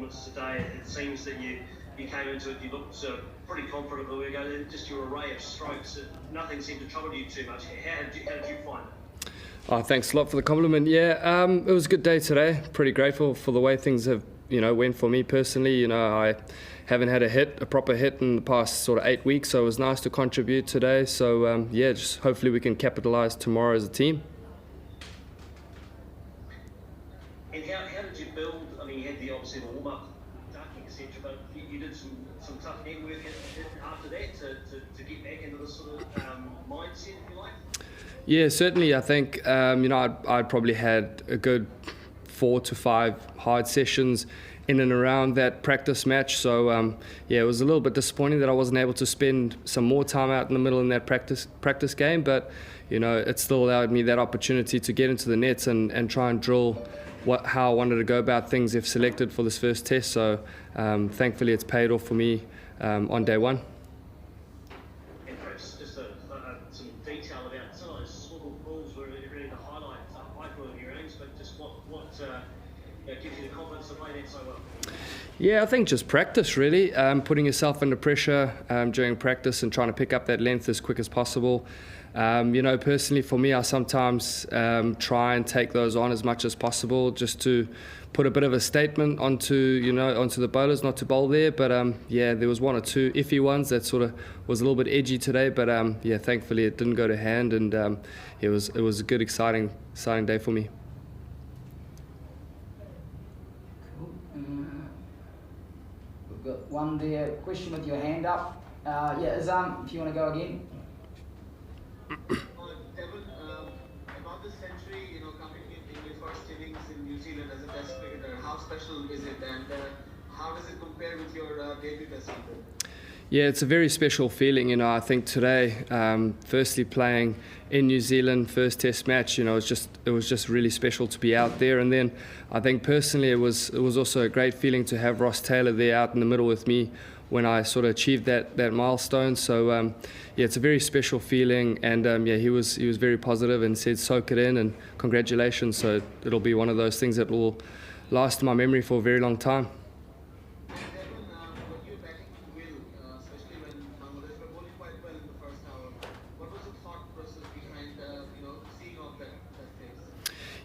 performance today. It seems that you came into it, you looked pretty confident a week ago. Just your array of strokes, nothing seemed to trouble you too much. How did you find it? Oh, thanks a lot for the compliment. Yeah, it was a good day today. Pretty grateful for the way things have, went for me personally. I haven't had a proper hit in the past sort of 8 weeks, so it was nice to contribute today. So just hopefully we can capitalise tomorrow as a team. And how did you build? I mean, you had obviously the warm-up, ducking, etc., but you did some tough network after that to get back into the sort of mindset, if you like. Yeah, certainly. I think I'd probably had a good 4 to 5 hard sessions in and around that practice match. So it was a little bit disappointing that I wasn't able to spend some more time out in the middle in that practice game. But it still allowed me that opportunity to get into the nets and try and drill how I wanted to go about things if selected for this first test. So thankfully it's paid off for me on day one. And perhaps just some detail about some of those swivel pulls were really the highlight of your innings, but just what gives you the confidence to play that so well? Yeah, I think just practice really, putting yourself under pressure during practice and trying to pick up that length as quick as possible. Personally for me, I sometimes try and take those on as much as possible just to put a bit of a statement onto the bowlers not to bowl there. But there was 1 or 2 iffy ones that sort of was a little bit edgy today. But thankfully it didn't go to hand, and it was a good, exciting day for me. We've got one there, question with your hand up. Azam, if you want to go again. Devon, about the century, coming in your first innings in New Zealand as a Test cricketer, how special is it, and how does it compare with your debut Test cricket? Yeah, it's a very special feeling. I think today, firstly playing in New Zealand, first Test match, it was just really special to be out there. And then I think personally it was also a great feeling to have Ross Taylor there out in the middle with me when I sort of achieved that milestone. So it's a very special feeling, and he was very positive and said soak it in and congratulations. So it'll be one of those things that will last in my memory for a very long time.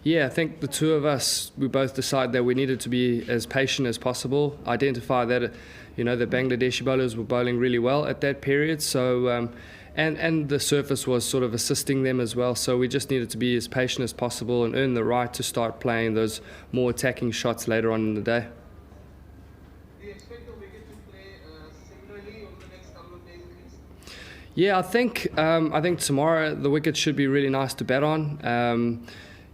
Yeah, I think the two of us, we both decided that we needed to be as patient as possible, identify that, the Bangladeshi bowlers were bowling really well at that period, so and the surface was sort of assisting them as well, so we just needed to be as patient as possible and earn the right to start playing those more attacking shots later on in the day. Do you expect the wicket to play similarly over the next couple of days at least? Yeah, I think tomorrow the wicket should be really nice to bat on.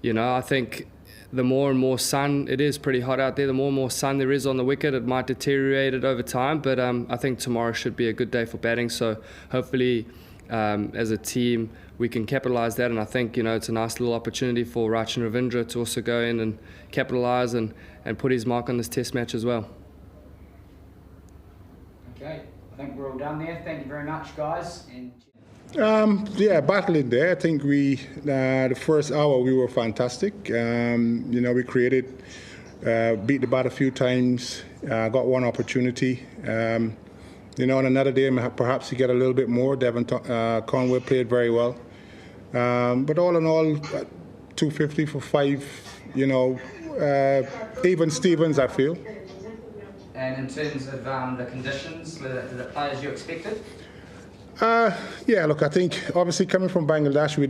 I think the more and more sun, it is pretty hot out there, the more and more sun there is on the wicket, it might deteriorate it over time, but I think tomorrow should be a good day for batting, so hopefully as a team we can capitalise that, and I think it's a nice little opportunity for Rachin Ravindra to also go in and capitalise and put his mark on this Test match as well. Okay, I think we're all done there. Thank you very much, guys. And battling there. I think the first hour we were fantastic. We created, beat the bat a few times, got one opportunity. On another day, perhaps you get a little bit more. Devon Conway played very well. But all in all, 250 for 5, even Stevens, I feel. And in terms of the conditions, were the players you expected? Look, I think obviously coming from Bangladesh, we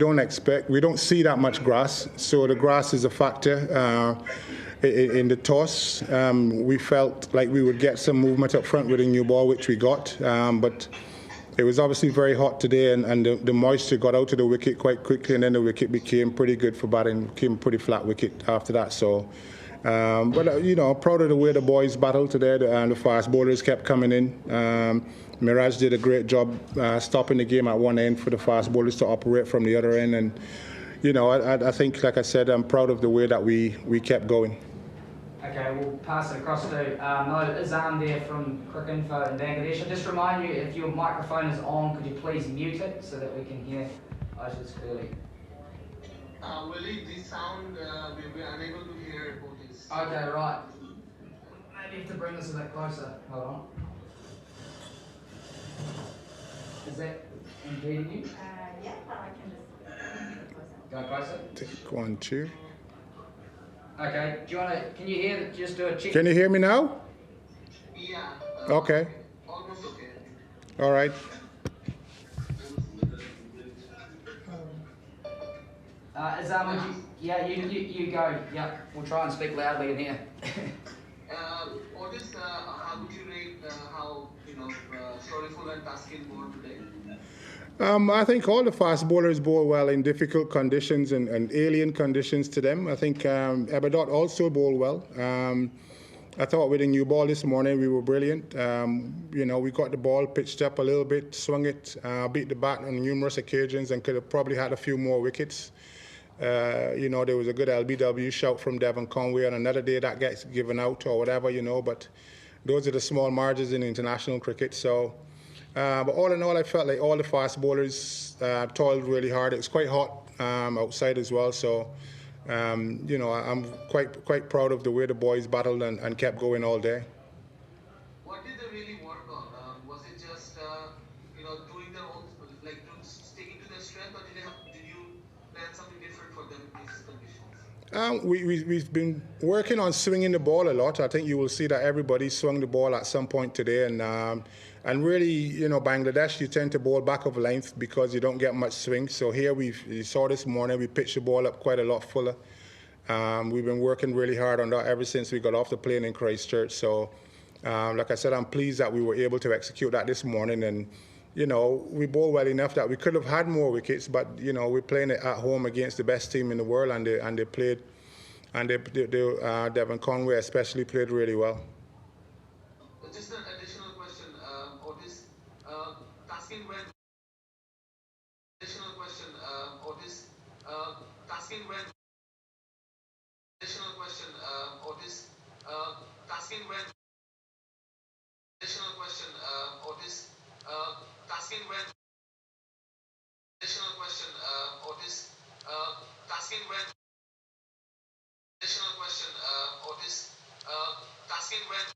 don't see that much grass, so the grass is a factor. In the toss, we felt like we would get some movement up front with a new ball, which we got, but it was obviously very hot today, and the moisture got out of the wicket quite quickly, and then the wicket became pretty good for batting, became a pretty flat wicket after that. So, proud of the way the boys battled today, and the fast bowlers kept coming in. Miraj did a great job stopping the game at one end for the fast bowlers to operate from the other end, and I think, like I said, I'm proud of the way that we kept going. Okay, we'll pass it across to Azam there from Cric-Info in Bangladesh. I'll just remind you, if your microphone is on, could you please mute it so that we can hear Ottis clearly? Willie, the sound, we're unable to hear Ottis. Okay, right. Maybe you have to bring this a bit closer. Hold on. Is that impeding you? Yeah, but I can just Go closer. Take 1, 2. Okay. Do you want to? Can you hear? Just do a check. Can you hear me now? Yeah. Okay. Almost okay. All right. Would you? Yeah, you go. Yeah, we'll try and speak loudly in here. Ottis, how would you rate how Sorriful and Taskin bowled today? I think all the fast bowlers bowl well in difficult conditions and alien conditions to them. I think Eberdot also bowled well. I thought with the new ball this morning we were brilliant. We got the ball pitched up a little bit, swung it, beat the bat on numerous occasions, and could have probably had a few more wickets. There was a good LBW shout from Devon Conway on another day that gets given out or whatever, but those are the small margins in international cricket. So, but all in all, I felt like all the fast bowlers toiled really hard. It was quite hot outside as well. So, I'm quite proud of the way the boys battled and kept going all day. What did they really work on? Was it just doing their own, like sticking to their strength, or did you plan something different for them in these conditions? We've been working on swinging the ball a lot. I think you will see that everybody swung the ball at some point today, and really, Bangladesh, you tend to bowl back of length because you don't get much swing. So here you saw this morning we pitched the ball up quite a lot fuller. We've been working really hard on that ever since we got off the plane in Christchurch. So, like I said, I'm pleased that we were able to execute that this morning, and we bowled well enough that we could have had more wickets, but we're playing it at home against the best team in the world, and they played, and Devon Conway especially played really well. Just an additional question, Ottis. Taskin went. Additional question, Ottis. Taskin went. Additional question, Ottis. Taskin went. Additional question, Ottis. Taskin went. Additional question, Ottis. Taskin went. Additional question, Ottis. Taskin went.